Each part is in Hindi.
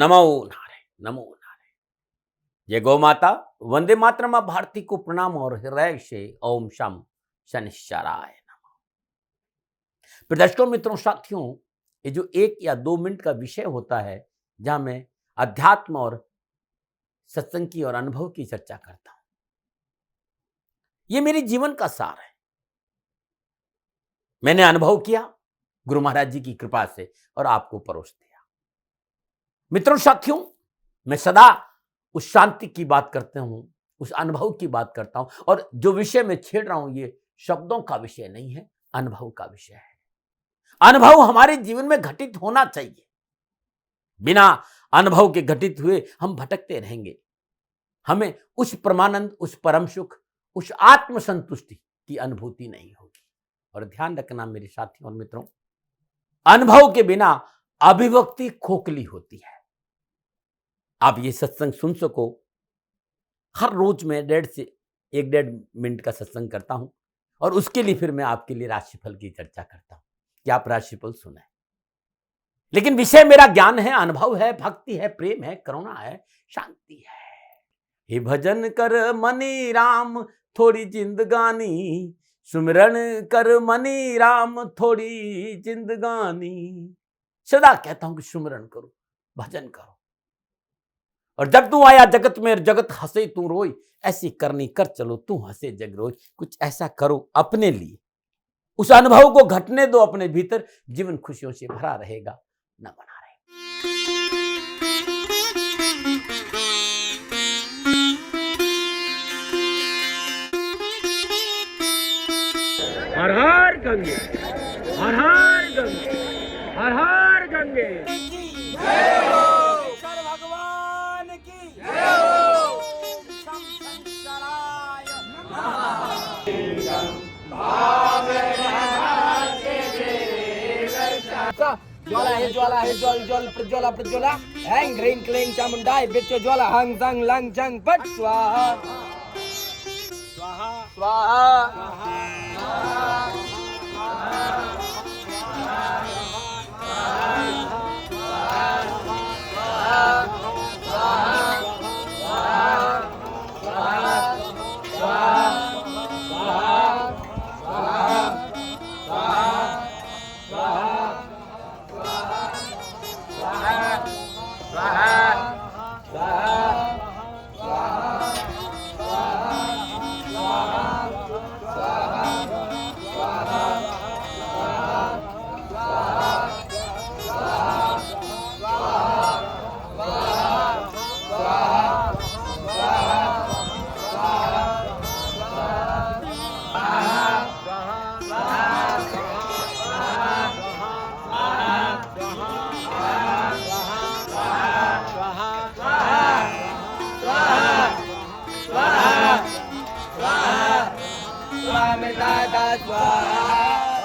नमो नारायण, नमो नारायण। जय गौ माता, वंदे मातरम। मां भारती को प्रणाम और हृदय से ओम शम शनिश्चराय नमः। प्रदर्शकों, मित्रों, साथियों, ये जो 1 या 2 मिनट का विषय होता है जहां मैं अध्यात्म और सत्संग की और अनुभव की चर्चा करता हूं, ये मेरे जीवन का सार है। मैंने अनुभव किया गुरु महाराज जी की कृपा से और आपको परोस दिया। मित्रों, साथियों, मैं सदा उस शांति की बात करता हूं, उस अनुभव की बात करता हूं, और जो विषय मैं छेड़ रहा हूं ये शब्दों का विषय नहीं है, अनुभव का विषय है। अनुभव हमारे जीवन में घटित होना चाहिए। बिना अनुभव के घटित हुए हम भटकते रहेंगे। हमें उस परमानंद, उस परम सुख, उस आत्म संतुष्टि की अनुभूति नहीं होगी। और ध्यान रखना मेरे साथियों और मित्रों, अनुभव के बिना अभिव्यक्ति खोखली होती है। आप ये सत्संग सुन सको, हर रोज मैं 1.5 मिनट का सत्संग करता हूं और उसके लिए फिर मैं आपके लिए राशिफल की चर्चा करता हूं कि आप राशिफल सुने। लेकिन विषय मेरा ज्ञान है, अनुभव है, भक्ति है, प्रेम है, करुणा है, शांति है। हे भजन कर मनी राम थोड़ी जिंदगानी, सुमिरन कर मनी राम थोड़ी जिंदगानी। सदा कहता हूं कि सुमिरन करो, भजन करो। और जब तू आया जगत में, जगत हंसे तू रोई, ऐसी करनी कर चलो तू हंसे जग रोई। कुछ ऐसा करो अपने लिए, उस अनुभव को घटने दो अपने भीतर, जीवन खुशियों से भरा रहेगा। न बना रहे। हर हर गंगे, हर हर गंगे, हर हर गंगे। भगवान की जय हो। शम शंकराय ज्वाला है, ज्वाला है, ज्वल ज्वल प्रज्वला प्रज्वला, हैंग ह्रीं क्लीं चामुंडाय बिच्च ज्वाला, हंग संग लंग चंग पट स्वाहा स्वाहा स्वाहा।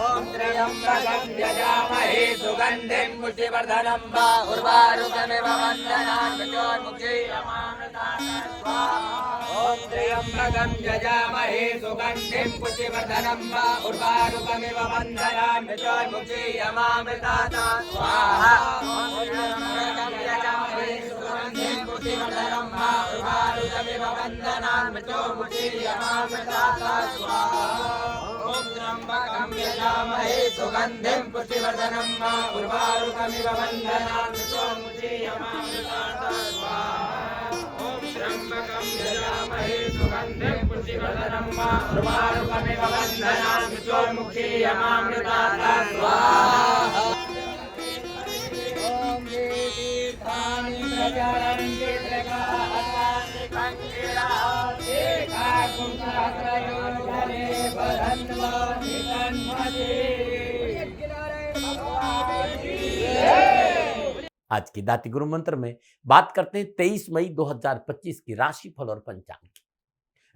ओम त्र्यंबकं यजामहे सुगंधिं पुष्टिवर्धनं वा उर्वारुकमिव वन्दनान् मृत्योर्मुक्षीयमामृतात् स्वाहा। ओम त्र्यंबकं यजामहे सुगंधिं पुष्टिवर्धनं वा उर्वारुकमिव वन्दनान् मृत्योर्मुक्षीयमामृतात् स्वाहा। ओम त्र्यंबकं यजामहे सुगंधिं पुष्टिवर्धनं वा उर्वारुकमिव वन्दनान् मृत्योर्मुक्षीयमामृतात् स्वाहा। ओम त्र्यंबकं यजामहे सुगंधिं पुष्टिवर्धनं वा उर्वारुकमिव वन्दनान् मृत्योर्मुक्षीयमामृतात् स्वाहा। ओम त्र्यंबकं यजामहे सुगंधिं पुष्टिवर्धनं वा उर्वारुकमिव वन्दनान् मृत्योर्मुक्षीयमामृतात् स्वाहा। ओम तीर्थानि प्रचरन्ति आज की दाती गुरु मंत्र में बात करते हैं 23 मई 2025 की राशिफल और पंचांग की।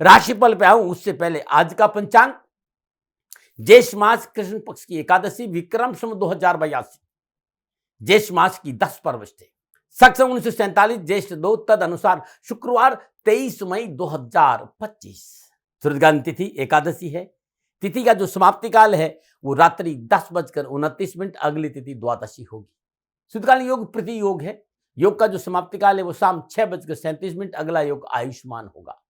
राशिफल पे आऊं उससे पहले आज का पंचांग, ज्येष्ठ मास कृष्ण पक्ष की एकादशी, विक्रम संवत 2082, ज्येष्ठ मास की 10 पर्व थे। सक 1947 ज्येष्ठ 2 तद अनुसार शुक्रवार 23 मई 2025। सूर्यग्रहण तिथि एकादशी है। तिथि का जो समाप्ति काल है वो रात्रि 10:29, अगली तिथि द्वादशी होगी। सूर्यकालीन योग प्रति योग है। योग का जो समाप्ति काल है वो शाम 6:37, अगला योग आयुष्मान होगा।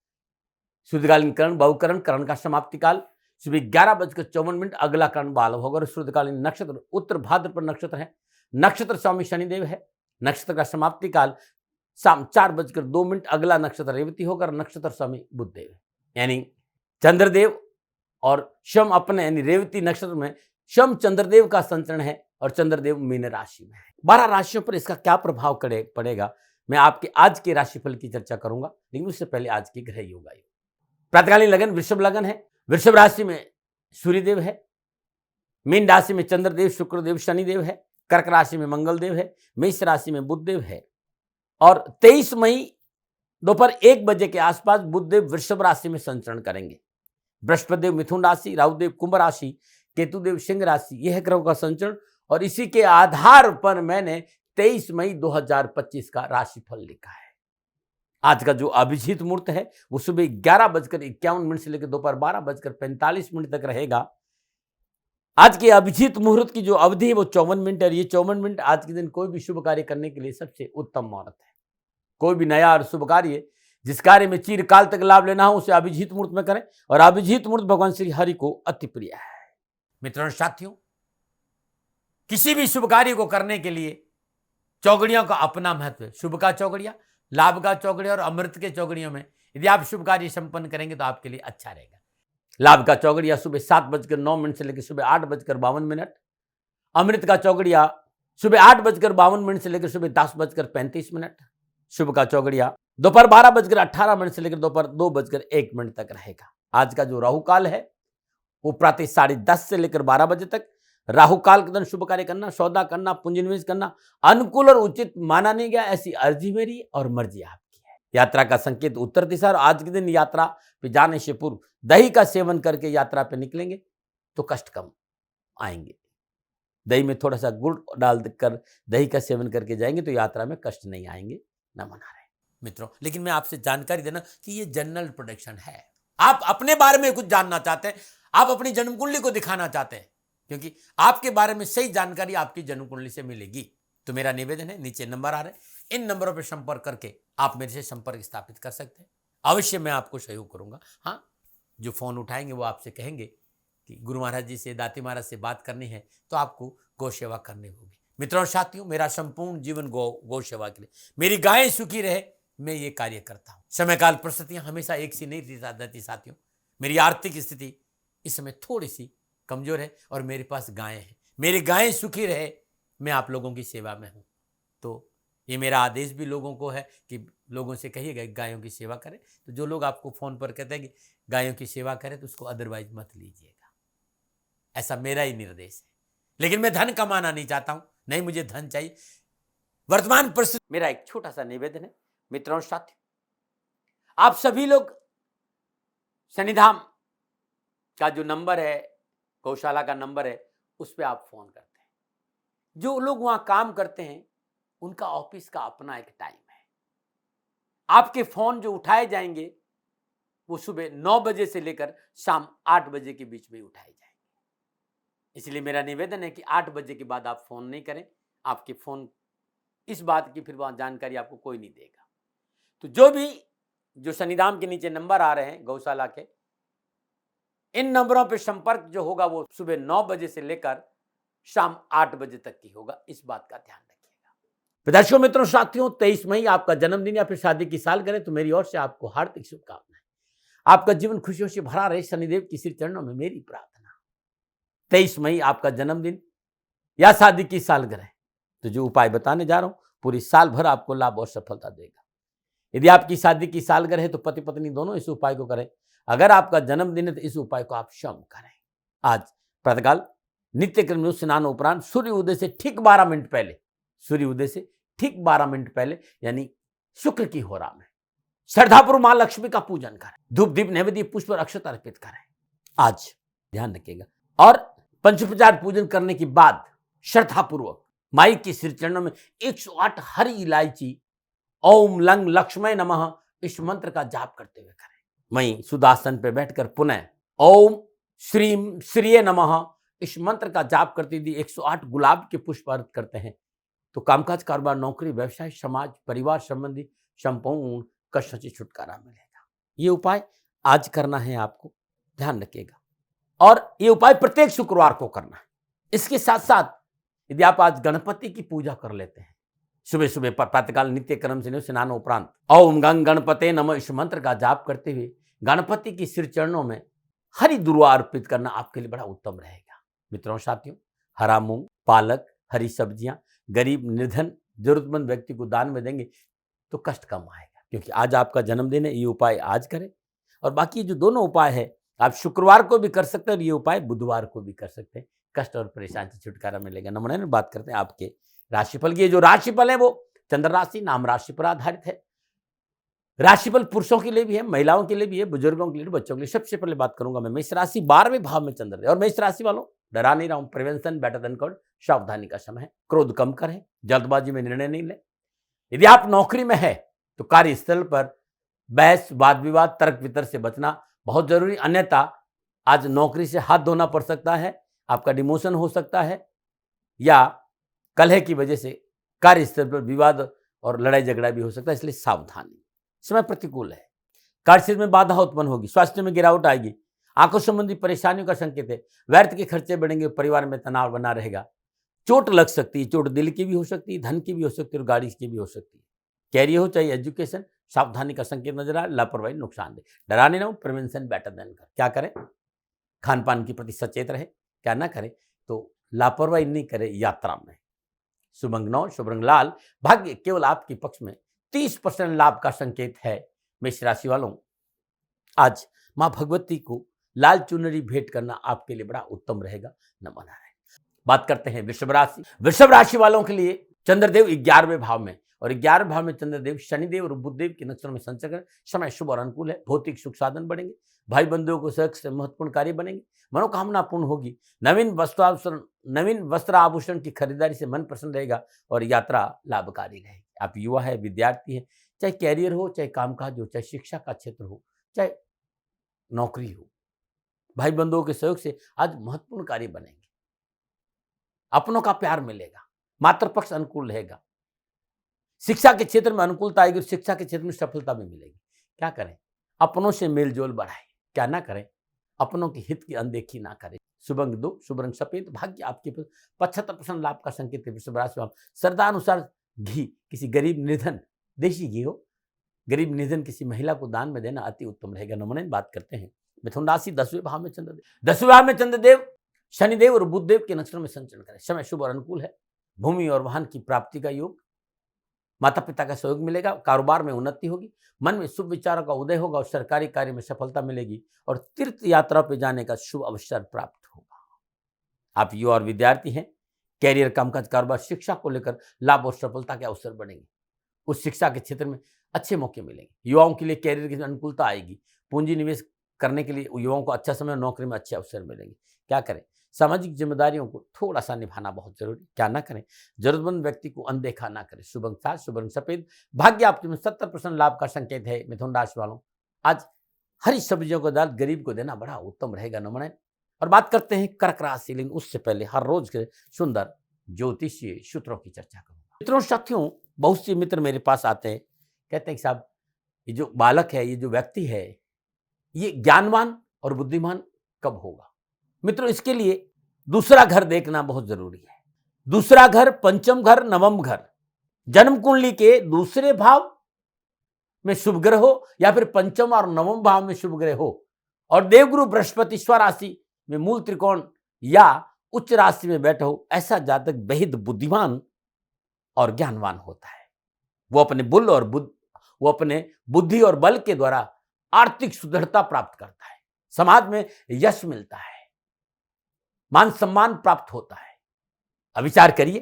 शुद्धकालीन करण बहुकरण, करण का समाप्ति काल सुबह 11:54, अगला करण बालव होगा। और शुद्धकालीन नक्षत्र उत्तर भाद्रपद नक्षत्र है, नक्षत्र स्वामी शनिदेव है। नक्षत्र का समाप्ति काल शाम 4:02, अगला नक्षत्र रेवती होगा। नक्षत्र स्वामी बुधदेव है, यानी चंद्रदेव और शम अपने यानी रेवती नक्षत्र में शम चंद्रदेव का संचरण है और चंद्रदेव मीन राशि में है। 12 राशियों पर इसका क्या प्रभाव पड़ेगा, मैं आपके आज के राशिफल की चर्चा करूंगा, लेकिन उससे पहले आज की ग्रह योग आयु। प्रातकालीन लगन वृषभ लगन है, वृषभ राशि में सूर्यदेव है, मीन राशि में चंद्रदेव शुक्रदेव शनिदेव है, कर्क राशि में मंगलदेव है, मेष राशि में बुधदेव है। और 23 मई दोपहर 1 बजे के आसपास बुधदेव वृषभ राशि में संचरण करेंगे। बृहस्पति देव मिथुन राशि, राहुदेव कुंभ राशि, केतुदेव सिंह राशि, यह ग्रहों का संचरण। और इसी के आधार पर मैंने 23 मई 2025 का राशिफल लिखा है। आज का जो अभिजीत मुहूर्त है वो सुबह 11:51 से लेकर दोपहर 12:45 तक रहेगा। आज के अभिजीत मुहूर्त की जो अवधि है वो 54 मिनट है। और ये 54 मिनट आज के दिन कोई भी शुभ कार्य करने के लिए सबसे उत्तम मुहूर्त है। कोई भी नया और शुभ कार्य जिस कार्य में चिरकाल तक लाभ लेना हो उसे अभिजीत मुहूर्त में करें। और अभिजीत मुहूर्त भगवान श्री हरि को अति प्रिय है। मित्रों साथियों, किसी भी शुभ कार्य को करने के लिए चौगड़ियों का अपना महत्व है। शुभ का चौगड़िया, लाभ का चौगड़िया और अमृत के चौगड़ियों में यदि आप शुभ कार्य संपन्न करेंगे तो आपके लिए अच्छा रहेगा। लाभ का चौगड़िया सुबह 7:09 से लेकर सुबह 8:52, अमृत का चौगड़िया सुबह 8:52 से लेकर सुबह 10:35, शुभ का चौगड़िया दोपहर 12:18 से लेकर दोपहर 2:01 तक रहेगा। आज का जो राहु काल है वो प्रातः 10:30 से लेकर 12 बजे तक। राहु काल के दिन शुभ कार्य करना, सौदा करना, पूंजी निवेश करना अनुकूल और उचित माना नहीं गया। ऐसी अर्जी मेरी और मर्जी आपकी है। यात्रा का संकेत उत्तर दिशा। और आज के दिन यात्रा पे जाने से पूर्व दही का सेवन करके यात्रा पे निकलेंगे तो कष्ट कम आएंगे। दही में थोड़ा सा गुड़ डाल कर दही का सेवन करके जाएंगे तो यात्रा में कष्ट नहीं आएंगे। न मना रहे मित्रों, लेकिन मैं आपसे जानकारी देना कि ये जनरल प्रोडिक्शन है। आप अपने बारे में कुछ जानना चाहते हैं, आप अपनी जन्म कुंडली को दिखाना चाहते हैं, क्योंकि आपके बारे में सही जानकारी आपकी जन्म कुंडली से मिलेगी। तो मेरा निवेदन है, नीचे नंबर आ रहे हैं, इन नंबरों पर संपर्क करके आप मेरे से संपर्क स्थापित कर सकते हैं। अवश्य मैं आपको सहयोग करूंगा। हाँ, जो फोन उठाएंगे वो आपसे कहेंगे कि गुरु महाराज जी से, दाती महाराज से बात करनी है तो आपको गौ सेवा करनी होगी। मित्रों साथियों, मेरा संपूर्ण जीवन गौ सेवा के लिए, मेरी गायें सुखी रहे, मैं ये कार्य करता हूँ। समय काल परिस्थितियां हमेशा एक सी नहीं रहती साथियों। मेरी आर्थिक स्थिति इस समय थोड़ी सी कमजोर है और मेरे पास गायें हैं। मेरी गायें सुखी रहे, मैं आप लोगों की सेवा में हूँ। तो ये मेरा आदेश भी लोगों को है कि लोगों से कहिएगा गायों की सेवा करें। तो जो लोग आपको फोन पर कहते हैं कि गायों की सेवा करें तो उसको अदरवाइज मत लीजिएगा। ऐसा मेरा ही निर्देश है। लेकिन मैं धन कमाना नहीं चाहता हूं, नहीं मुझे धन चाहिए। वर्तमान परिस्थिति मेरा एक छोटा सा निवेदन है मित्रों साथियों, आप सभी लोग शनिधाम का जो नंबर है, गौशाला का नंबर है, उस पर आप फोन करते हैं। जो लोग वहां काम करते हैं उनका ऑफिस का अपना एक टाइम है। आपके फोन जो उठाए जाएंगे वो सुबह 9 बजे से लेकर शाम 8 बजे के बीच में उठाए जाएंगे। इसलिए मेरा निवेदन है कि 8 बजे के बाद आप फोन नहीं करें। आपके फोन इस बात की फिर वहां जानकारी आपको कोई नहीं देगा। तो जो शनिधाम के नीचे नंबर आ रहे हैं गौशाला के, इन नंबरों पर संपर्क जो होगा वो सुबह 9 बजे से लेकर शाम 8 बजे तक की होगा। इस बात का ध्यान रखिएगा। दर्शकों मित्रों साथियों, 23 मई आपका जन्मदिन या फिर शादी की सालगिरह, तो मेरी ओर से आपको हार्दिक शुभकामनाएं। आपका जीवन खुशियों से भरा रहे, शनिदेव की श्री चरणों में मेरी प्रार्थना। 23 मई आपका जन्मदिन या शादी की सालगिरह, तो जो उपाय बताने जा रहा हूं पूरी साल भर आपको लाभ और सफलता देगा। यदि आपकी शादी की सालगिरह है तो पति पत्नी दोनों इस उपाय को करें। अगर आपका जन्मदिन है तो इस उपाय को आप स्वयं करें। आज प्रातःकाल नित्य क्रम स्नान उपरांत सूर्य उदय से ठीक 12 मिनट पहले, सूर्य उदय से ठीक 12 मिनट पहले यानी शुक्र की होरा में श्रद्धापूर्वक मां लक्ष्मी का पूजन करें। धूप दीप नैवेद्य पुष्प और अक्षत अर्पित करें। आज ध्यान रखिएगा। और पंचोपचार पूजन करने के बाद श्रद्धापूर्वक माई के श्री चरणों में 108 हरी इलायची ओम लंग लक्ष्मय नमः इस मंत्र का जाप करते हुए करें। वहीं सुदासन पर बैठकर पुनः ओम श्रीम श्रीये नमः इस मंत्र का जाप करते हुए 108 गुलाब के पुष्प अर्पित करते हैं तो कामकाज, कारोबार, नौकरी, व्यवसाय, समाज, परिवार संबंधी संपूर्ण कष्ट से छुटकारा मिलेगा। ये उपाय आज करना है आपको, ध्यान रखिएगा। और ये उपाय प्रत्येक शुक्रवार को करना है। इसके साथ साथ यदि आप आज गणपति की पूजा कर लेते हैं, सुबह सुबह प्रातःकाल नित्य कर्म से स्नान उपरांत ओम गंग गणपते नमः इस मंत्र का जाप करते हुए गणपति की सिर चरणों में हरी दुर्वा अर्पित करना आपके लिए बड़ा उत्तम रहेगा। मित्रों साथियों, हरा मूंग, पालक, हरी सब्जियां गरीब, निर्धन, जरूरतमंद व्यक्ति को दान में देंगे तो कष्ट कम आएगा, क्योंकि आज आपका जन्मदिन है। ये उपाय आज करें। और बाकी जो दोनों उपाय है आप शुक्रवार को भी कर सकते हैं और ये उपाय बुधवार को भी कर सकते हैं। कष्ट और परेशानी से छुटकारा मिलेगा। नमूने में बात करते हैं आपके राशिफल की। जो राशिफल है वो चंद्र राशि नाम राशि पर आधारित है। राशिफल पुरुषों के लिए भी है, महिलाओं के लिए भी है, बुजुर्गों के लिए, बच्चों के लिए। सबसे पहले बात करूंगा मैं मेष राशि, 12वें भाव में चंद्र है। और मेष राशि वालों, डरा नहीं रहा हूं, प्रिवेंशन बेटर देन कॉल्ड, सावधानी का समय है। क्रोध कम करें, जल्दबाजी में निर्णय नहीं लें। यदि आप नौकरी में है तो कार्यस्थल पर बहस, वाद विवाद, तर्क वितर्क से बचना बहुत जरूरी। अन्यथा आज नौकरी से हाथ धोना पड़ सकता है, आपका डिमोशन हो सकता है, या कलह की वजह से कार्यस्थल पर विवाद और लड़ाई झगड़ा भी हो सकता है। इसलिए सावधानी। समय प्रतिकूल है, कार्यक्षेत्र में बाधा उत्पन्न होगी, स्वास्थ्य में गिरावट आएगी, आंखों संबंधी परेशानियों का संकेत है, व्यर्थ के खर्चे बढ़ेंगे, परिवार में तनाव बना रहेगा, चोट लग सकती है। चोट दिल की भी हो सकती है, धन की भी हो सकती है और गाड़ी की भी हो सकती है। कैरियर हो चाहे एजुकेशन, सावधानी का संकेत नजर आ रहा है। लापरवाही नुकसान दे, डराने ना हो, प्रिवेंशन बेटर देन कर। क्या करें? खान पान के प्रति सचेत रहे। क्या ना करें तो लापरवाही नहीं करें यात्रा में। शुभ अंक 9, शुभ रंग लाल, भाग्य केवल आपके पक्ष में, 30% लाभ का संकेत है। मेष राशि वालों, आज मां भगवती को लाल चुनरी भेंट करना आपके लिए बड़ा उत्तम रहेगा। नमन है। बात करते हैं वृषभ राशि। वृषभ राशि वालों के लिए चंद्रदेव 11वें भाव में, और 11वें भाव में चंद्रदेव शनिदेव और बुधदेव के नक्षत्रों में संचर करें। समय शुभ और अनुकूल है। भौतिक सुख साधन बढ़ेंगे, भाई बंधुओं को सहयोग से महत्वपूर्ण कार्य बनेंगे, मनोकामना पूर्ण होगी। नवीन वस्त्र आभूषण की खरीदारी से मन प्रसन्न रहेगा और यात्रा लाभकारी रहेगी। आप युवा है, विद्यार्थी है, चाहे कैरियर हो, चाहे कामकाज हो, चाहे शिक्षा का क्षेत्र हो, चाहे नौकरी हो, भाई बंधुओं के सहयोग से आज महत्वपूर्ण कार्य बनेंगे। अपनों का प्यार मिलेगा, मातृपक्ष अनुकूल रहेगा। शिक्षा के क्षेत्र में अनुकूलता आएगी, शिक्षा के क्षेत्र में सफलता भी मिलेगी। क्या करें? अपनों से मेलजोल बढ़ाएं। क्या ना करें? अपनों के हित की अनदेखी ना करें। शुभ अंक 2, शुभ रंग सफेद, भाग्य आपके 75% लाभ का संकेत है। वृषभ राशि वालों, श्रद्धा अनुसार घी किसी गरीब निर्धन, देशी घी हो, गरीब निर्धन किसी महिला को दान में देना अति उत्तम रहेगा। नमूने बात करते हैं मिथुन राशि, 10वें भाव में चंद्रदेव। 10वें भाव में चंद्रदेव शनिदेव और बुधदेव के नक्षत्रों में संचरण करें। समय शुभ और अनुकूल है। भूमि और वाहन की प्राप्ति का योग, माता पिता का सहयोग मिलेगा, कारोबार में उन्नति होगी, मन में शुभ विचारों का उदय होगा और सरकारी कार्य में सफलता मिलेगी और तीर्थ यात्रा पर जाने का शुभ अवसर प्राप्त होगा। आप युवा और विद्यार्थी हैं, कैरियर, कामकाज, कारोबार, शिक्षा को लेकर लाभ और सफलता के अवसर बढ़ेंगे। उस शिक्षा के क्षेत्र में अच्छे मौके मिलेंगे। युवाओं के लिए कैरियर की अनुकूलता आएगी। पूंजी निवेश करने के लिए युवाओं को अच्छा समय, नौकरी में अच्छे अवसर मिलेंगे। क्या करें? सामाजिक जिम्मेदारियों को थोड़ा सा निभाना बहुत जरूरी। क्या ना करें? जरूरतमंद व्यक्ति को अनदेखा ना करें। शुभ अंक 7, शुभ रंग सफेद, भाग्य आपके में 70% लाभ का संकेत है। मिथुन राशि वालों, आज हरी सब्जियों को दाल गरीब को देना बड़ा उत्तम रहेगा। नमन। और बात करते हैं कर्क राशि, लेकिन उससे पहले हर रोज के सुंदर ज्योतिषीय सूत्रों की चर्चा करूंगा। मित्रों साथियों, बहुत से मित्र मेरे पास आते हैं, कहते हैं कि साहब ये जो बालक है, ये जो व्यक्ति है, ये ज्ञानवान और बुद्धिमान कब होगा? मित्रों, इसके लिए दूसरा घर देखना बहुत जरूरी है। दूसरा घर, पंचम घर, नवम घर, जन्म कुंडली के दूसरे भाव में शुभ ग्रह हो या फिर पंचम और नवम भाव में शुभ ग्रह हो, और देवगुरु बृहस्पति स्वराशि में मूल त्रिकोण या उच्च राशि में बैठा हो, ऐसा जातक बेहद बुद्धिमान और ज्ञानवान होता है। वो अपने बुद्धि और बल के द्वारा आर्थिक सुदृढ़ता प्राप्त करता है, समाज में यश मिलता है, मान सम्मान प्राप्त होता है। अब विचार करिए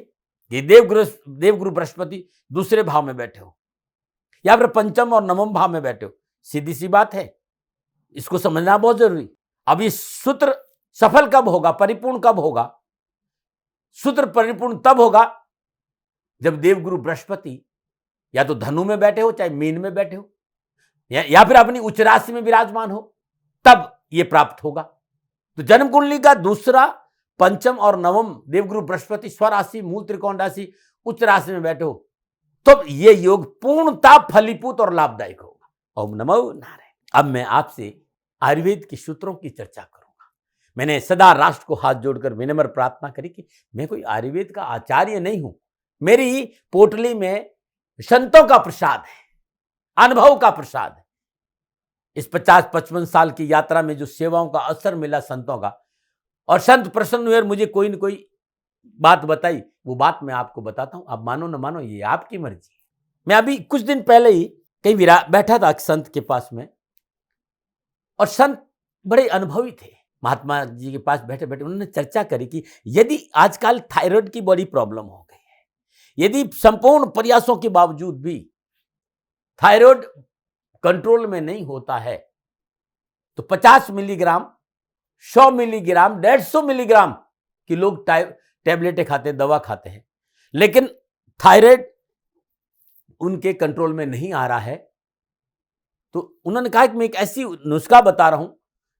कि देवगुरु बृहस्पति दूसरे भाव में बैठे हो या फिर पंचम और नवम भाव में बैठे हो, सीधी सी बात है, इसको समझना बहुत जरूरी। अब ये सूत्र सफल कब होगा, परिपूर्ण कब होगा? सूत्र परिपूर्ण तब होगा जब देवगुरु बृहस्पति या तो धनु में बैठे हो, चाहे मीन में बैठे हो, या फिर अपनी उच्च राशि में विराजमान हो, तब ये प्राप्त होगा। तो जन्म कुंडली का दूसरा, पंचम और नवम देवगुरु बृहस्पति स्वराशि, मूल त्रिकोण राशि, उच्च राशि में बैठे हो, तो ये योग पूर्णतः फलीभूत और लाभदायक होगा। ओम नमो नारायण। अब मैं आपसे आयुर्वेद के सूत्रों की चर्चा करूंगा। मैंने सदा राष्ट्र को हाथ जोड़कर विनम्र प्रार्थना करी कि मैं कोई आयुर्वेद का आचार्य नहीं हूं, मेरी पोटली में संतों का प्रसाद है, अनुभव का प्रसाद है। इस 50-55 साल की यात्रा में जो सेवाओं का असर मिला संतों का, और संत प्रसन्न हुए, मुझे कोई न कोई बात बताई, वो बात मैं आपको बताता हूं। आप मानो न मानो, ये आपकी मर्जी है। मैं अभी कुछ दिन पहले ही कहीं बैठा था संत के पास में, और संत बड़े अनुभवी थे। महात्मा जी के पास बैठे बैठे उन्होंने चर्चा करी कि यदि आजकल थायराइड की बड़ी प्रॉब्लम हो गई है, यदि संपूर्ण प्रयासों के बावजूद भी थायराइड कंट्रोल में नहीं होता है, तो 50 मिलीग्राम, 100 मिलीग्राम, 150 मिलीग्राम की लोग टैबलेटें खाते हैं, दवा खाते हैं, लेकिन थायराइड उनके कंट्रोल में नहीं आ रहा है। तो उन्होंने कहा कि मैं एक ऐसी नुस्खा बता रहा हूं,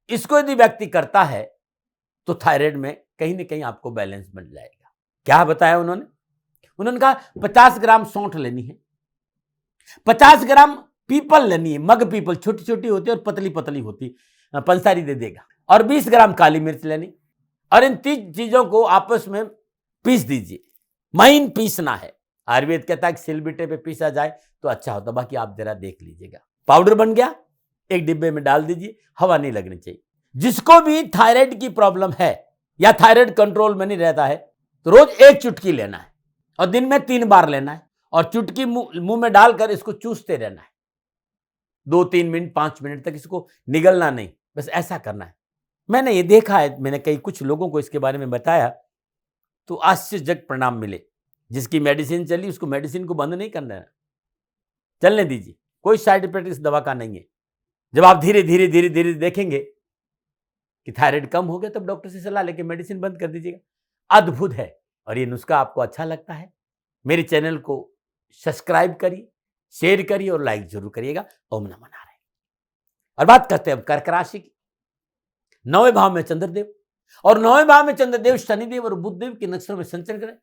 इसको यदि व्यक्ति करता है तो थायराइड में कहीं ना कहीं आपको बैलेंस बन जाएगा। क्या बताया उन्होंने? उन्होंने कहा 50 ग्राम सौंठ लेनी है, 50 ग्राम पीपल लेनी है, मग पीपल, छोटी छोटी होती है और पतली पतली होती, पंसारी दे देगा, और 20 ग्राम काली मिर्च लेनी, और इन 3 चीजों को आपस में पीस दीजिए। महीन पीसना है। आयुर्वेद कहता है कि सिलबट्टे पे पीसा जाए तो अच्छा होता, बाकी आप जरा देख लीजिएगा। पाउडर बन गया, एक डिब्बे में डाल दीजिए, हवा नहीं लगनी चाहिए। जिसको भी थायराइड की प्रॉब्लम है या थायराइड कंट्रोल में नहीं रहता है, तो रोज 1 चुटकी लेना है और दिन में 3 बार लेना है, और चुटकी मुंह में डालकर इसको चूसते रहना है 2-3 मिनट, 5 मिनट तक, इसको निगलना नहीं, बस ऐसा करना है। मैंने ये देखा है, मैंने कई कुछ लोगों को इसके बारे में बताया, तो आश्चर्यजनक परिणाम मिले। जिसकी मेडिसिन चली उसको मेडिसिन को बंद नहीं करना है, चलने दीजिए, कोई साइड इफेक्ट इस दवा का नहीं है। जब आप धीरे धीरे धीरे धीरे देखेंगे कि थायराइड कम हो गया, तब डॉक्टर से सलाह लेके मेडिसिन बंद कर दीजिएगा। अद्भुत है। और ये नुस्खा आपको अच्छा लगता है, मेरे चैनल को सब्सक्राइब करिए, शेयर करिए और लाइक जरूर करिएगा। ओम नमः नारायण। और बात करते हैं अब कर्क राशि की। 9वें भाव में चंद्रदेव, और 9वें भाव में चंद्रदेव शनिदेव और बुधदेव के नक्षत्रों में संचरण करें।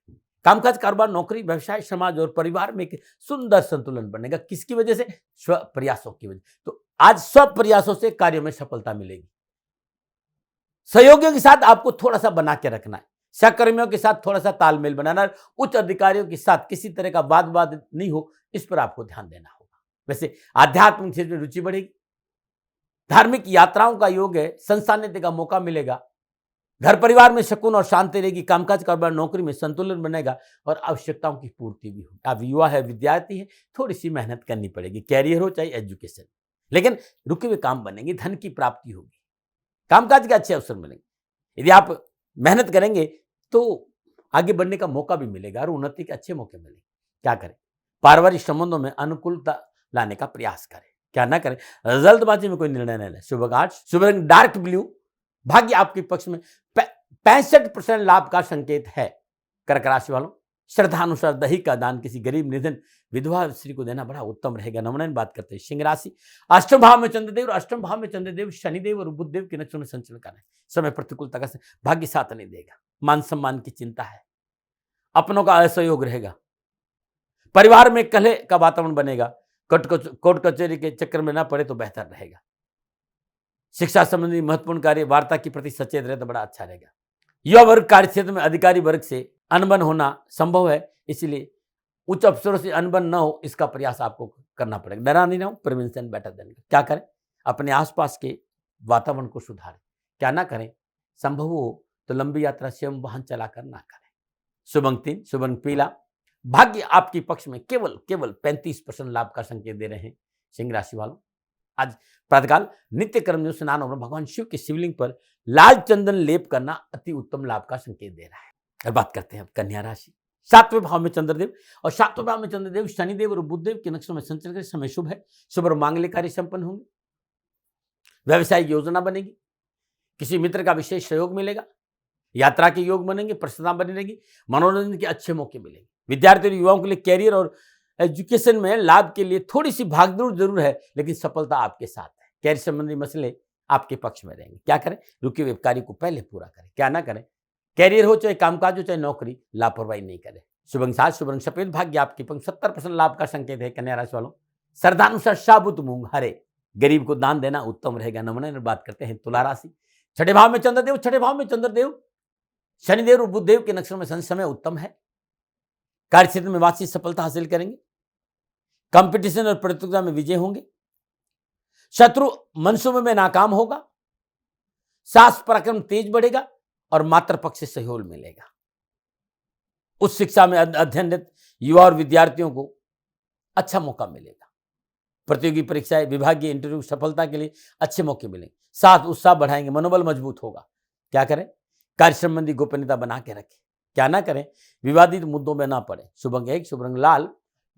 कामकाज, कारोबार, नौकरी, व्यवसाय, समाज और परिवार में एक सुंदर संतुलन बनेगा। किसकी वजह से? स्व प्रयासों की वजह। तो आज स्व प्रयासों से कार्यों में सफलता मिलेगी। सहयोगियों के साथ आपको थोड़ा सा बना के रखना है, सहकर्मियों के साथ थोड़ा सा तालमेल बनाना है, उच्च अधिकारियों के साथ किसी तरह का वाद नहीं हो, इस पर आपको ध्यान देना होगा। वैसे आध्यात्मिक क्षेत्र में रुचि बढ़ेगी, धार्मिक यात्राओं का योग है, संस्थानित्व का मौका मिलेगा, घर परिवार में सुकून और शांति रहेगी, कामकाज, कारोबार, नौकरी में संतुलन बनेगा और आवश्यकताओं की पूर्ति भी होगी। आप युवा है, विद्यार्थी है, थोड़ी सी मेहनत करनी पड़ेगी, कैरियर हो चाहे एजुकेशन, लेकिन रुके हुए काम बनेंगे, धन की प्राप्ति होगी, कामकाज के अच्छे अवसर मिलेंगे। यदि आप मेहनत करेंगे तो आगे बढ़ने का मौका भी मिलेगा और उन्नति के अच्छे मौके मिलेंगे। क्या करें? पारिवारिक संबंधों में अनुकूलता लाने का प्रयास करें, क्या ना करें? जल्दबाजी में कोई निर्णय न लें। शुभ आर्ट, शुभ रंग डार्क ब्लू, भाग्य आपके पक्ष में। 65% लाभ का संकेत है। कर्क राशि वालों, श्रद्धानुसार दही का दान किसी गरीब, निधन, विधवा स्त्री को देना बड़ा उत्तम रहेगा। नमन बात करते हैं सिंह राशि, अष्टम भाव में चंद्रदेव, और अष्टम भाव में चंद्रदेव शनिदेव और बुधदेव के नक्षत्र में संचलन करना है। समय प्रतिकूलता का भाग्य साथ नहीं देगा, मान सम्मान की चिंता है, अपनों का असहयोग रहेगा, परिवार में कलह का वातावरण बनेगा, कोर्ट कचहरी के चक्कर में ना पड़े तो बेहतर रहेगा। शिक्षा संबंधी महत्वपूर्ण कार्य, वार्ता के प्रति सचेत रहे तो बड़ा अच्छा रहेगा। युवा वर्ग, कार्य क्षेत्र में अधिकारी वर्ग से अनबन होना संभव है, इसलिए उच्च अफसरों से अनबन न हो इसका प्रयास आपको करना पड़ेगा। डरा नहीं रहो, प्रिवेंशन बेटर देन। क्या करें? अपने आसपास के वातावरण को सुधारें। क्या ना करें? संभव हो तो लंबी यात्रा स्वयं वाहन चलाकर ना करें। शुभ अंक 3, शुभ रंग पीला, भाग्य आपके पक्ष में केवल 35% लाभ का संकेत दे रहे हैं। सिंह राशि वालों, आज प्रातःकाल नित्य कर्म स्नान और भगवान शिव के शिवलिंग पर लाल चंदन लेप करना अति उत्तम लाभ का संकेत दे रहा है। और बात करते हैं अब कन्या राशि, 7वें भाव में चंद्रदेव, और 7वें भाव में चंद्रदेव शनिदेव और बुधदेव के नक्षत्रों में संचरण करें। समय शुभ है, शुभ और मांगलिक कार्य संपन्न होंगे, व्यवसायिक योजना बनेगी, किसी मित्र का विशेष सहयोग मिलेगा, यात्रा के योग बनेंगे, प्रसन्नता बनी रहेगी, मनोरंजन के अच्छे मौके मिलेंगे। विद्यार्थी और युवाओं के लिए कैरियर और एजुकेशन में लाभ के लिए थोड़ी सी भागदौड़ जरूर है, लेकिन सफलता आपके साथ है। कैरियर संबंधी मसले आपके पक्ष में रहेंगे। क्या करें? रुके हुए कार्य को पहले पूरा करें। क्या ना करें? कैरियर हो चाहे कामकाज हो चाहे नौकरी, लापरवाही नहीं करें। शुभ अंक 7, शुभ रंग सफेद, भाग्य आपके पक्ष 70% लाभ का संकेत है कन्या राशि वालों। श्रद्धानुसार साबुत मूंग हरे गरीब को दान देना उत्तम रहेगा। नमन बात करते हैं तुला राशि। छठे भाव में चंद्रदेव, छठे भाव में चंद्रदेव, शनिदेव और बुधदेव के नक्षत्र में समय उत्तम है। कार्य क्षेत्र में वांछित सफलता हासिल करेंगे। कंपटीशन और प्रतियोगिता में विजय होंगे। शत्रु मनसूबे में नाकाम होगा। साहस पराक्रम तेज बढ़ेगा और मातृ पक्ष से सहयोग मिलेगा। उच्च शिक्षा में अध्ययनरत युवा और विद्यार्थियों को अच्छा मौका मिलेगा। प्रतियोगी परीक्षाएं, विभागीय इंटरव्यू सफलता के लिए अच्छे मौके मिलेंगे। साथ उत्साह बढ़ाएंगे, मनोबल मजबूत होगा। क्या करें? कार्य संबंधी गोपनीयता बना के रखें। क्या ना करें? विवादित मुद्दों में ना पड़े। शुभ अंक 1, शुभ रंग लाल,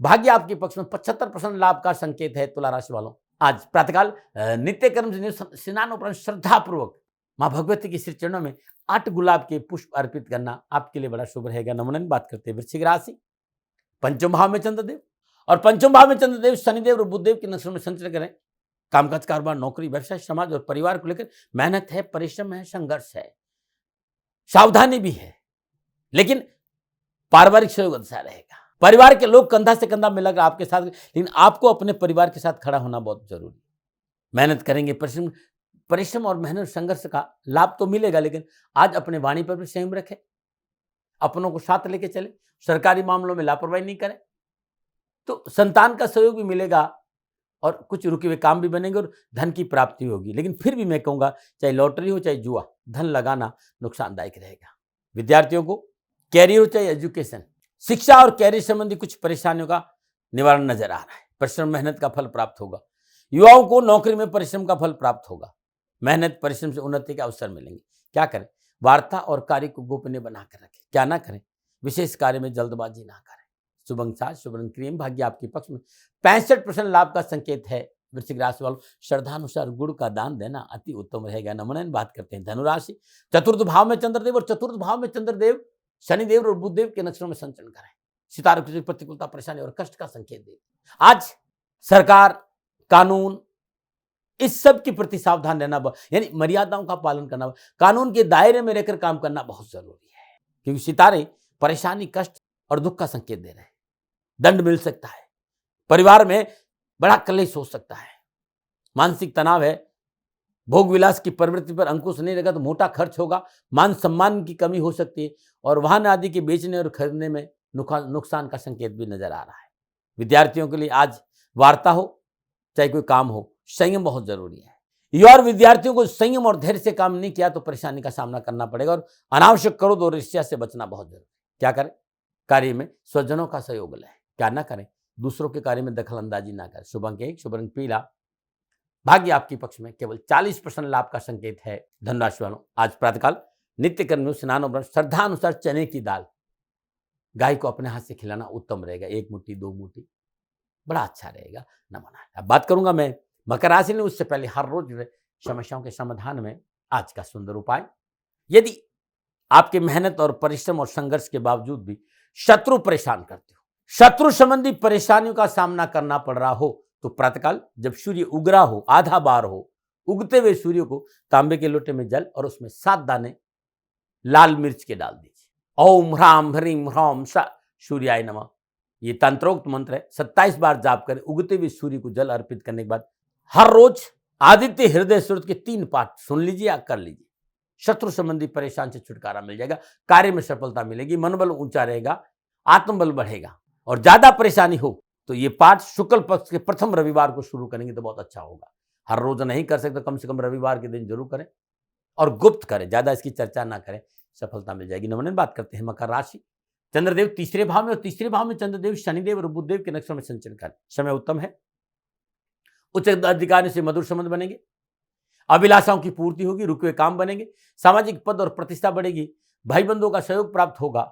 भाग्य आपके पक्ष में 75% लाभ का संकेत है तुला राशि वालों। आज प्रातःकाल नित्य कर्म से स्नान उपरांत श्रद्धा पूर्वक मां भगवती के श्री चरणों में 8 गुलाब के पुष्प अर्पित करना आपके लिए बड़ा शुभ रहेगा। नमन बात करते हैं वृश्चिक राशि। पंचम भाव में चंद्रदेव और पंचम भाव में चंद्रदेव शनिदेव और बुधदेव के नक्षत्र में संचरण करें। कामकाज, कारोबार, नौकरी, व्यवसाय, समाज और परिवार को लेकर मेहनत है, परिश्रम है, संघर्ष है, सावधानी भी है, लेकिन पारिवारिक सहयोग अच्छा रहेगा। परिवार के लोग कंधा से कंधा मिलाकर आपके साथ, लेकिन आपको अपने परिवार के साथ खड़ा होना बहुत जरूरी है। मेहनत करेंगे, परिश्रम और मेहनत संघर्ष का लाभ तो मिलेगा, लेकिन आज अपने वाणी पर भी संयम रखें, अपनों को साथ लेके चले, सरकारी मामलों में लापरवाही नहीं करें, तो संतान का सहयोग भी मिलेगा और कुछ रुके हुए काम भी बनेंगे और धन की प्राप्ति होगी। लेकिन फिर भी मैं कहूंगा, चाहे लॉटरी हो चाहे जुआ, धन लगाना नुकसानदायक रहेगा। विद्यार्थियों को कैरियर हो चाहे एजुकेशन, शिक्षा और कैरियर संबंधी कुछ परेशानियों का निवारण नजर आ रहा है। परिश्रम मेहनत का फल प्राप्त होगा। युवाओं को नौकरी में परिश्रम का फल प्राप्त होगा। मेहनत परिश्रम से उन्नति के अवसर मिलेंगे। क्या करें? वार्ता और कार्य को गोपनीय बनाकर रखें। क्या ना करें? विशेष कार्य में जल्दबाजी ना करें। शुभ अंक 7, शुभ रंग क्रीम, भाग्य आपके पक्ष में 65% लाभ का संकेत है। वृश्चिक राशि वालों, श्रद्धानुसार गुड़ का दान देना अति उत्तम रहेगा। नमन बात करते हैं धनुराशि। चतुर्थ भाव में चंद्रदेव और चतुर्थ भाव में चंद्रदेव, शनिदेव और बुधदेव के नक्षत्रों में संचरण करें। सितारों की प्रतिकूलता, परेशानी और कष्ट का संकेत दे। आज सरकार, कानून, इस सब के प्रति सावधान रहना, यानी मर्यादाओं का पालन करना, कानून के दायरे में रहकर काम करना बहुत जरूरी है, क्योंकि सितारे परेशानी, कष्ट और दुख का संकेत दे रहे हैं। दंड मिल सकता है, परिवार में बड़ा कलेश हो सकता है, मानसिक तनाव है, भोग विलास की प्रवृत्ति पर अंकुश नहीं रहेगा तो मोटा खर्च होगा, मान सम्मान की कमी हो सकती है और वाहन आदि के बेचने और खरीदने में नुकसान का संकेत भी नजर आ रहा है। विद्यार्थियों के लिए आज वार्ता हो चाहे कोई काम हो, संयम बहुत जरूरी है। युवा और विद्यार्थियों को संयम और धैर्य से काम नहीं किया तो परेशानी का सामना करना पड़ेगा और अनावश्यक क्रोध और ईर्ष्या से बचना बहुत जरूरी है। क्या करें? कार्य में स्वजनों का सहयोग लें। क्या ना करें? दूसरों के कार्य में दखल अंदाजी ना करें। शुभ अंक 1, शुभ रंग पीला, भाग्य आपके पक्ष में केवल 40% लाभ का संकेत है। धनराशि वालों, आज प्रातःकाल नित्य कर्म स्नान और श्रद्धा अनुसार चने की दाल गाय को अपने हाथ से खिलाना उत्तम रहेगा। 1 मुट्ठी 2 मुट्ठी बड़ा अच्छा रहेगा। नमन। अब बात करूंगा मैं मकर राशि में, उससे पहले हर रोज समस्याओं के समाधान में आज का सुंदर उपाय। यदि आपके मेहनत और परिश्रम और संघर्ष के बावजूद भी शत्रु परेशान करते हो, शत्रु संबंधी परेशानियों का सामना करना पड़ रहा हो, तो प्रातःकाल जब सूर्य उग रहा हो, आधा बार हो, उगते हुए सूर्य को तांबे के लोटे में जल और उसमें 7 दाने लाल मिर्च के डाल दीजिए। ओम ह्राम ह्रीम ह्रौम स सूर्याय नमः, ये तंत्रोक्त मंत्र है। 27 बार जाप करें। उगते हुए सूर्य को जल अर्पित करने के बाद हर रोज आदित्य हृदय सूरत के 3 पाठ सुन लीजिए या कर लीजिए। शत्रु संबंधी परेशान से छुटकारा मिल जाएगा, कार्य में सफलता मिलेगी, मनोबल ऊंचा रहेगा, आत्मबल बढ़ेगा। और ज्यादा परेशानी हो तो ये पाठ शुक्ल पक्ष के प्रथम रविवार को शुरू करेंगे तो बहुत अच्छा होगा। हर रोज नहीं कर सकते, कम से कम रविवार के दिन जरूर करें और गुप्त करें, ज्यादा इसकी चर्चा ना करें, सफलता मिल जाएगी। नमन। बात करते हैं मकर राशि। चंद्रदेव तीसरे भाव में और तीसरे भाव में चंद्रदेव, शनिदेव और बुधदेव के नक्षत्र में संचरण करें। समय उत्तम है। उच्च अधिकारी से मधुर संबंध बनेंगे, अभिलाषाओं की पूर्ति होगी, रुके हुए काम बनेंगे, सामाजिक पद और प्रतिष्ठा बढ़ेगी, भाई बंधुओं का सहयोग प्राप्त होगा।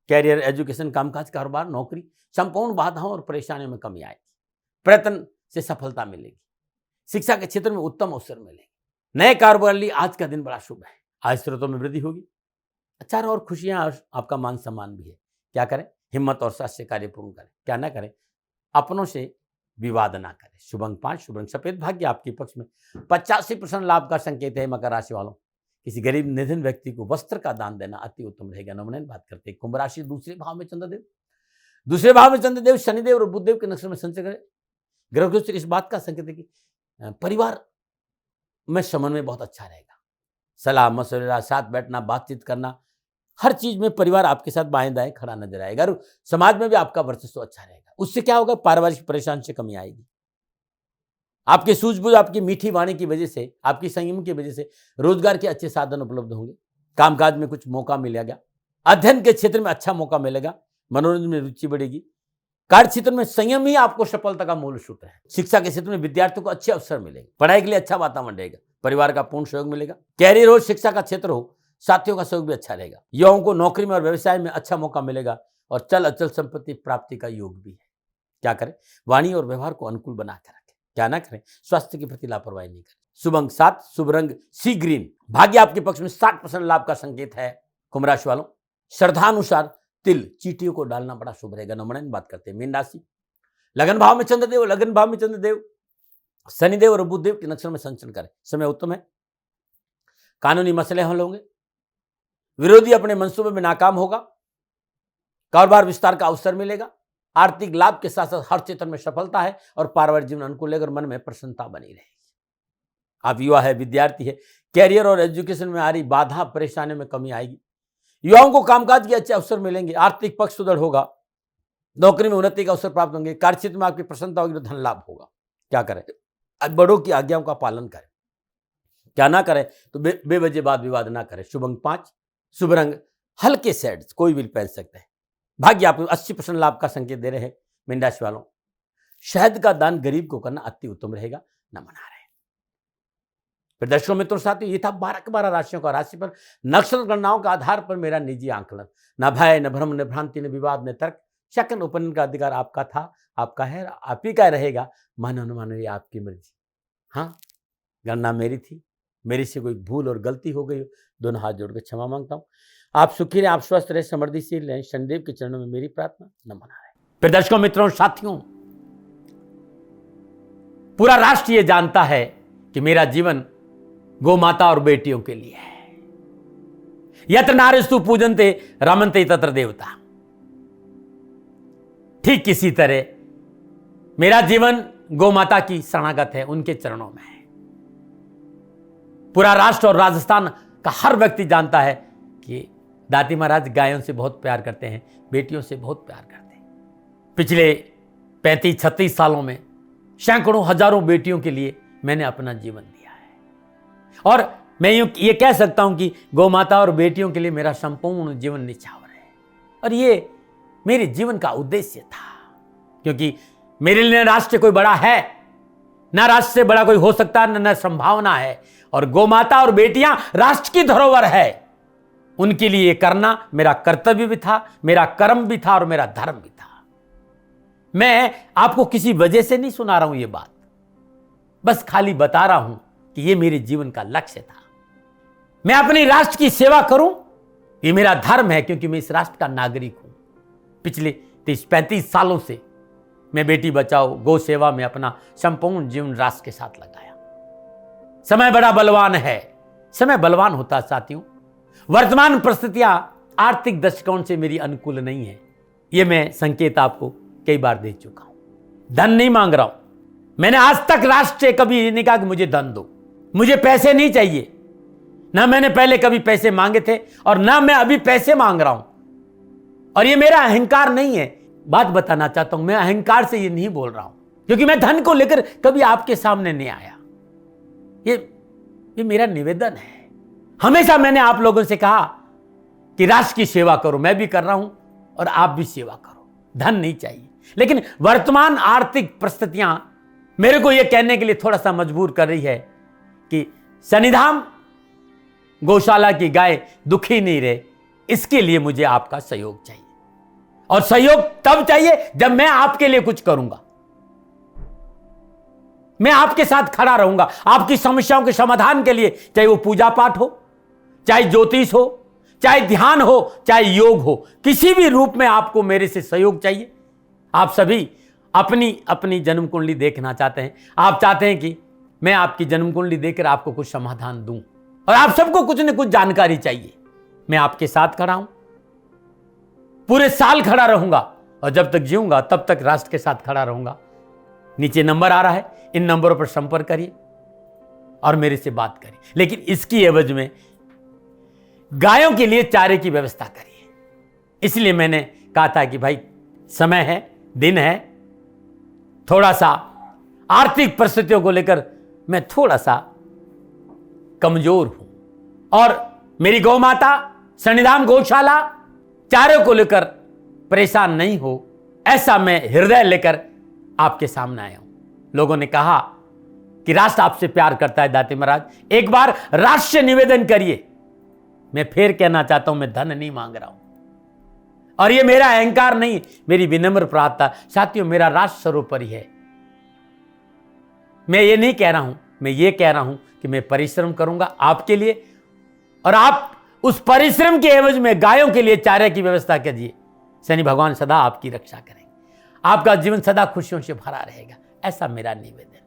कैरियर, एजुकेशन, कामकाज, कारोबार, नौकरी, संपूर्ण बाधाओं और परेशानियों में कमी आएगी। प्रयत्न से सफलता मिलेगी। शिक्षा के क्षेत्र में उत्तम अवसर मिलेंगे। नए कारोबार लिए आज का दिन बड़ा शुभ है। आय स्रोतों में वृद्धि होगी। अच्छा और खुशियां, आपका मान सम्मान भी है। क्या करें? हिम्मत और साहस से कार्य पूर्ण करें। क्या ना करें? अपनों से विवाद ना करें। शुभ अंक 5, शुभ रंग सफेद, भाग्य आपके पक्ष में 85% लाभ का संकेत है। मकर राशि वालों, किसी गरीब निधन व्यक्ति को वस्त्र का दान देना अति उत्तम रहेगा। नवनयन बात करते हैं कुंभ राशि दूसरे भाव में चंद्रदेव, दूसरे भाव में चंद्रदेव शनिदेव और बुधदेव के नक्षत्र में संचय करें। ग्रह गोचर इस बात का संकेत है कि परिवार में समन्वय बहुत अच्छा रहेगा। सलाह मशवरा, साथ बैठना, बातचीत करना, हर चीज में परिवार आपके साथ बाएं दाएं खड़ा नजर आएगा और समाज में भी आपका वर्चस्व अच्छा रहेगा। उससे क्या होगा, पारिवारिक परेशानी से कमी आएगी। आपकी सूझबूझ, आपकी मीठी वाणी की वजह से, आपकी संयम की वजह से रोजगार के अच्छे साधन उपलब्ध होंगे। कामकाज में कुछ मौका मिलेगा। अध्ययन के क्षेत्र में अच्छा मौका मिलेगा। मनोरंजन में रुचि बढ़ेगी। कार्य क्षेत्र में संयम ही आपको सफलता का मूल सूत्र है। शिक्षा के क्षेत्र में विद्यार्थियों को अच्छे अवसर मिलेंगे। पढ़ाई के लिए अच्छा वातावरण रहेगा। परिवार का पूर्ण सहयोग मिलेगा। कैरियर हो, शिक्षा का क्षेत्र हो, साथियों का सहयोग भी अच्छा रहेगा। युवाओं को नौकरी में और व्यवसाय में अच्छा मौका मिलेगा और चल अचल संपत्ति प्राप्ति का योग भी है। क्या करें, वाणी और व्यवहार को अनुकूल बना कर रखें। क्या ना करें, स्वास्थ्य के प्रति लापरवाही नहीं करें। शुभ अंक 7, शुभ रंग सी ग्रीन। भाग्य आपके पक्ष में 60% लाभ का संकेत है। कुंभ राशि वालों, श्रद्धानुसार तिल चींटियों को डालना बड़ा शुभ रहेगा। नवनयन बात करते हैं मीन राशि, लगन भाव में चंद्रदेव, लगन भाव में चंद्रदेव शनिदेव और बुधदेव के नक्षत्र में संचरण करें। समय उत्तम है। कानूनी मसले हल होंगे। विरोधी अपने मंसूबे में नाकाम होगा। कारोबार विस्तार का अवसर मिलेगा। आर्थिक लाभ के साथ साथ हर क्षेत्र में सफलता है और पारिवारिक जीवन अनुकूल लेकर मन में प्रसन्नता बनी रहेगी। आप युवा है, विद्यार्थी है, कैरियर और एजुकेशन में आ रही बाधा परेशानियों में कमी आएगी। युवाओं को कामकाज के अच्छे अवसर मिलेंगे। आर्थिक पक्ष सुदृढ़ होगा। नौकरी में उन्नति का अवसर प्राप्त होंगे। कार्यक्षेत्र में आपकी प्रसन्नता होगी तो धन लाभ होगा। क्या करें, बड़ों की आज्ञाओं का पालन करें। क्या ना करें तो बेवजह वाद विवाद ना करें। शुभ अंक 5, शुभ रंग हल्के शेड्स, कोई भी पहन सकते हैं। भाग्य आपको 80% लाभ का संकेत दे रहे हैं। मीन राशि वालों, शहद का दान गरीब को करना अति उत्तम रहेगा। न मना रहे। फिर दर्शकों मित्रों साथियों, ये था 12 राशियों का राशिफल। नक्षत्र गणनाओं के आधार पर मेरा निजी आंकलन। न भय, न भ्रम, न भ्रांति, न विवाद, न तर्क। सेकंड ओपिनियन का अधिकार आपका था, आपका है, आप ही का रहेगा। मन अनुमान ये आपकी मर्जी। हाँ, गणना मेरी थी। मेरी से कोई भूल और गलती हो गई हो, दोनों हाथ जोड़कर क्षमा मांगता हूं। आप सुखी रहें, आप स्वस्थ रहे, समृद्धिशील रहें। शनिदेव के चरणों में मेरी प्रार्थना। न मना रहे। फिर दर्शकों मित्रों साथियों, पूरा राष्ट्र ये जानता है कि मेरा जीवन गौ माता और बेटियों के लिए है। यत्र नारीस्तु पूजन्ते रमन्ते तत्र देवता। ठीक किसी तरह मेरा जीवन गौ माता की शरणागत है, उनके चरणों में है। पूरा राष्ट्र और राजस्थान का हर व्यक्ति जानता है कि दाती महाराज गायों से बहुत प्यार करते हैं, बेटियों से बहुत प्यार करते हैं। पिछले 35-36 सालों में सैकड़ों हजारों बेटियों के लिए मैंने अपना जीवन दिया है और मैं ये कह सकता हूं कि गौ माता और बेटियों के लिए मेरा संपूर्ण जीवन निछावर है। और ये मेरे जीवन का उद्देश्य था, क्योंकि मेरे लिए राष्ट्र कोई बड़ा है ना, राष्ट्र से बड़ा कोई हो सकता है न संभावना है। और गौ माता और बेटियां राष्ट्र की धरोहर है। उनके लिए करना मेरा कर्तव्य भी था, मेरा कर्म भी था और मेरा धर्म भी था। मैं आपको किसी वजह से नहीं सुना रहा हूं ये बात, बस खाली बता रहा हूं कि ये मेरे जीवन का लक्ष्य था। मैं अपने राष्ट्र की सेवा करूं, ये मेरा धर्म है, क्योंकि मैं इस राष्ट्र का नागरिक हूं। पिछले 30-35 सालों से मैं बेटी बचाओ, गौ सेवा में अपना संपूर्ण जीवन राष्ट्र के साथ लगाया। समय बड़ा बलवान है, समय बलवान होता साथियों। वर्तमान परिस्थितियां आर्थिक दृष्टिकोण से मेरी अनुकूल नहीं है, यह मैं संकेत आपको कई बार दे चुका हूं। धन नहीं मांग रहा हूं। मैंने आज तक राष्ट्र से कभी ये नहीं कहा कि मुझे धन दो, मुझे पैसे नहीं चाहिए। ना मैंने पहले कभी पैसे मांगे थे और ना मैं अभी पैसे मांग रहा हूं। और ये मेरा अहंकार नहीं है। बात बताना चाहता हूं, मैं अहंकार से ये नहीं बोल रहा हूं, क्योंकि मैं धन को लेकर कभी आपके सामने नहीं आया। ये मेरा निवेदन है। हमेशा मैंने आप लोगों से कहा कि राष्ट्र की सेवा करो, मैं भी कर रहा हूं और आप भी सेवा करो। धन नहीं चाहिए, लेकिन वर्तमान आर्थिक परिस्थितियां मेरे को यह कहने के लिए थोड़ा सा मजबूर कर रही है कि शनिधाम गौशाला की गाय दुखी नहीं रहे, इसके लिए मुझे आपका सहयोग चाहिए। और सहयोग तब चाहिए जब मैं आपके लिए कुछ करूंगा। मैं आपके साथ खड़ा रहूंगा आपकी समस्याओं के समाधान के लिए, चाहे वो पूजा पाठ हो, चाहे ज्योतिष हो, चाहे ध्यान हो, चाहे योग हो, किसी भी रूप में आपको मेरे से सहयोग चाहिए। आप सभी अपनी अपनी जन्म कुंडली देखना चाहते हैं। आप चाहते हैं कि मैं आपकी जन्म कुंडली देखकर आपको कुछ समाधान दूं, और आप सबको कुछ न कुछ जानकारी चाहिए। मैं आपके साथ खड़ा हूं, पूरे साल खड़ा रहूंगा और जब तक जीऊंगा तब तक राष्ट्र के साथ खड़ा रहूंगा। नीचे नंबर आ रहा है, इन नंबरों पर संपर्क करिए और मेरे से बात करिए, लेकिन इसकी एवज में गायों के लिए चारे की व्यवस्था करिए। इसलिए मैंने कहा था कि भाई समय है, दिन है, थोड़ा सा आर्थिक परिस्थितियों को लेकर मैं थोड़ा सा कमजोर हूं और मेरी गौ माता सन्निधान गौशाला चारे को लेकर परेशान नहीं हो, ऐसा मैं हृदय लेकर आपके सामने आया हूं। लोगों ने कहा कि राष्ट्र आपसे प्यार करता है दाती महाराज, एक बार राष्ट्र से निवेदन करिए। मैं फिर कहना चाहता हूं, मैं धन नहीं मांग रहा हूं और ये मेरा अहंकार नहीं, मेरी विनम्र प्रार्थना। साथियों, मेरा राष्ट्र सर्वोपरि है। मैं ये नहीं कह रहा हूं, मैं ये कह रहा हूं कि मैं परिश्रम करूंगा आपके लिए और आप उस परिश्रम के एवज में गायों के लिए चारे की व्यवस्था कीजिए। शनि भगवान सदा आपकी रक्षा करेंगे, आपका जीवन सदा खुशियों से भरा रहेगा, ऐसा मेरा निवेदन है।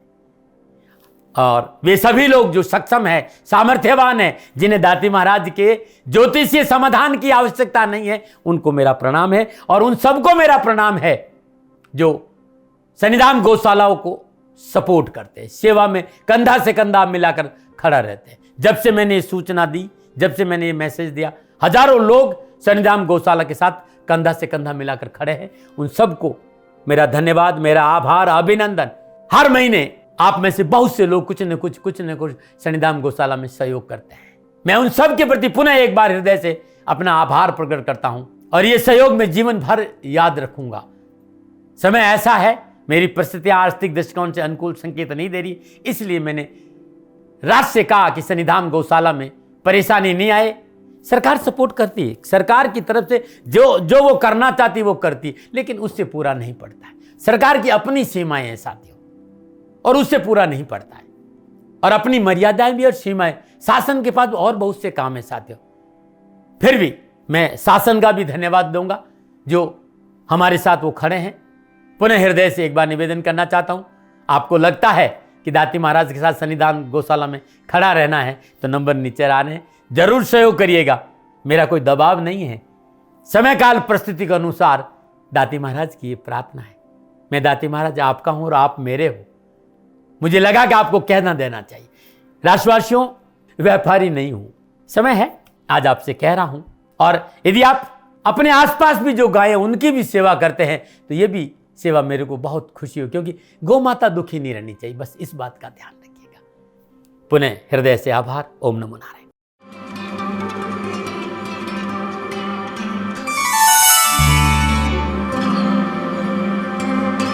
और वे सभी लोग जो सक्षम है, सामर्थ्यवान है, जिन्हें दाती महाराज के ज्योतिषीय समाधान की आवश्यकता नहीं है, उनको मेरा प्रणाम है। और उन सबको मेरा प्रणाम है जो सन्निधान गौशालाओं को सपोर्ट करते हैं, सेवा में कंधा से कंधा मिलाकर खड़ा रहते हैं। जब से मैंने ये सूचना दी, जब से मैंने ये मैसेज दिया, हजारों लोग सन्निधान गौशाला के साथ कंधा से कंधा मिलाकर खड़े हैं। उन सबको मेरा धन्यवाद, मेरा आभार, अभिनंदन। हर महीने आप में से बहुत से लोग कुछ न कुछ सन्निधान गौशाला में सहयोग करते हैं। मैं उन सब के प्रति पुनः एक बार हृदय से अपना आभार प्रकट करता हूं और ये सहयोग मैं जीवन भर याद रखूंगा। समय ऐसा है, मेरी परिस्थितियां आर्थिक दृष्टिकोण से अनुकूल संकेत नहीं दे रही, इसलिए मैंने राष्ट्र से कहा कि सन्निधान गौशाला में परेशानी नहीं आए। सरकार सपोर्ट करती है, सरकार की तरफ से जो वो करना चाहती वो करती, लेकिन उससे पूरा नहीं पड़ता है। सरकार की अपनी सीमाएं हैं साथियों, और उससे पूरा नहीं पड़ता है, और अपनी मर्यादाएं भी और सीमाएं। शासन के पास और बहुत से काम है साथियों। फिर भी मैं शासन का भी धन्यवाद दूंगा जो हमारे साथ वो खड़े हैं। पुनः हृदय से एक बार निवेदन करना चाहता हूं, आपको लगता है कि दाती महाराज के साथ सन्निधान गौशाला में खड़ा रहना है तो नंबर नीचे आ रहे हैं, जरूर सहयोग करिएगा। मेरा कोई दबाव नहीं है, समय काल परिस्थिति के अनुसार दाती महाराज की ये प्रार्थना है। मैं दाती महाराज आपका हूं और आप मेरे हो। मुझे लगा कि आपको कहना देना चाहिए। राष्ट्रवासियों, व्यापारी नहीं हूं, समय है आज आपसे कह रहा हूं। और यदि आप अपने आसपास भी जो गायें उनकी भी सेवा करते हैं तो ये भी सेवा मेरे को बहुत खुशी हो, क्योंकि गौ माता दुखी नहीं रहनी चाहिए। बस इस बात का ध्यान रखिएगा। पुनः हृदय से आभार। ओम नमो नारायण।